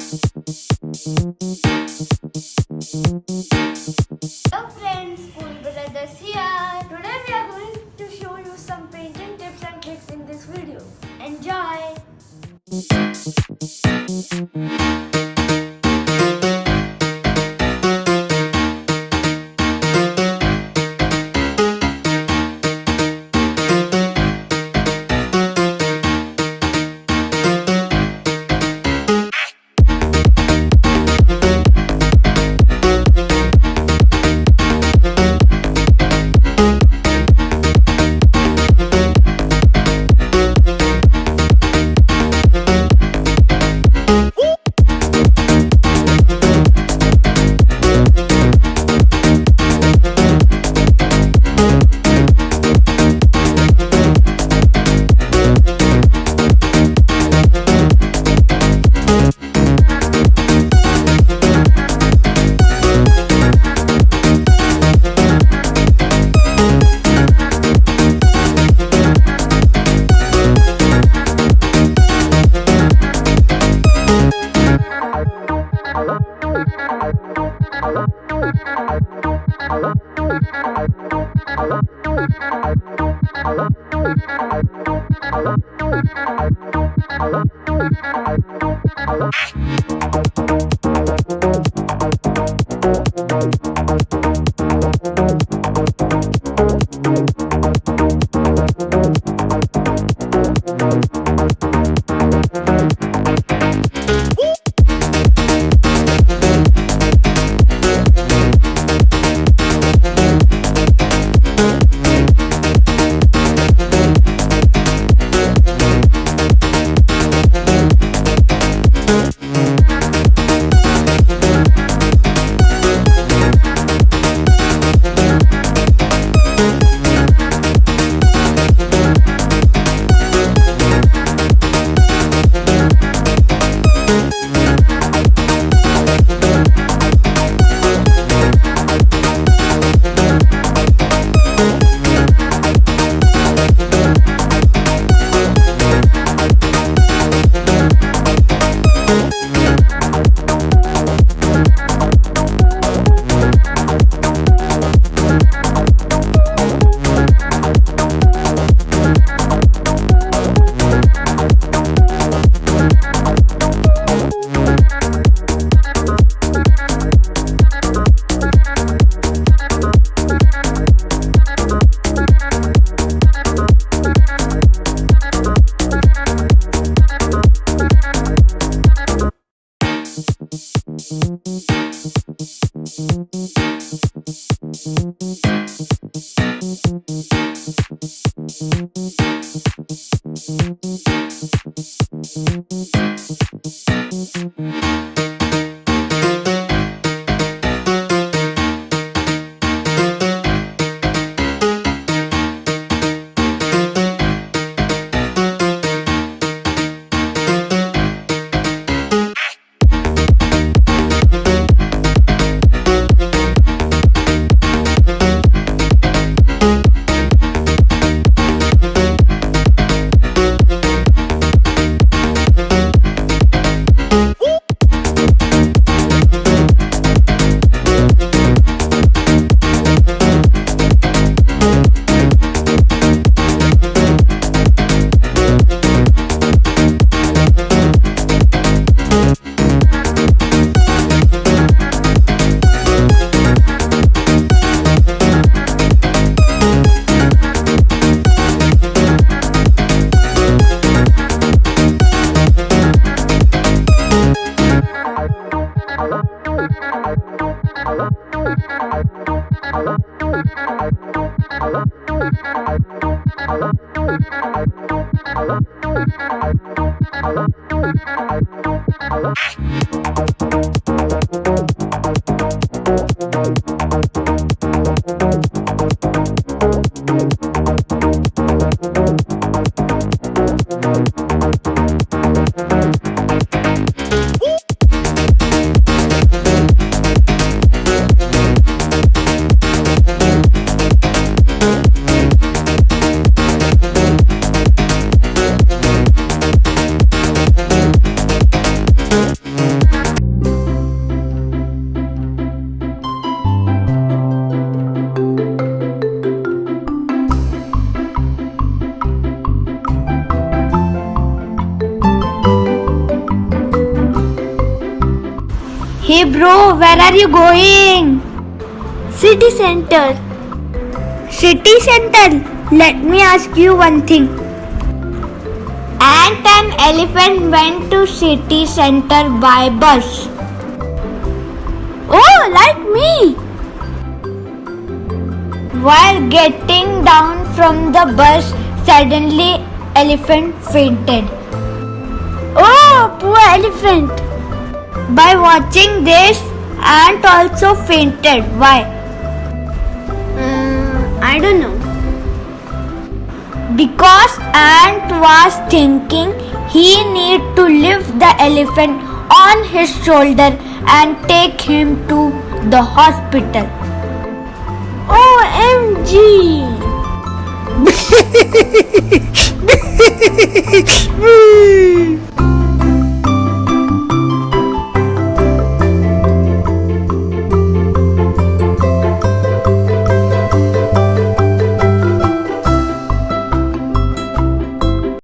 Hello friends, Cool Brotherz here. Today we are going to show you some painting tips and tricks in this video. Enjoy! Hey bro, where are you going? City center. City center? Let me ask you one thing. Ant and elephant went to city center by bus. Oh, like me! While getting down from the bus, suddenly elephant fainted. Oh, poor elephant! By watching this, ant also fainted. Why? I don't know. Because ant was thinking he need to lift the elephant on his shoulder and take him to the hospital. OMG!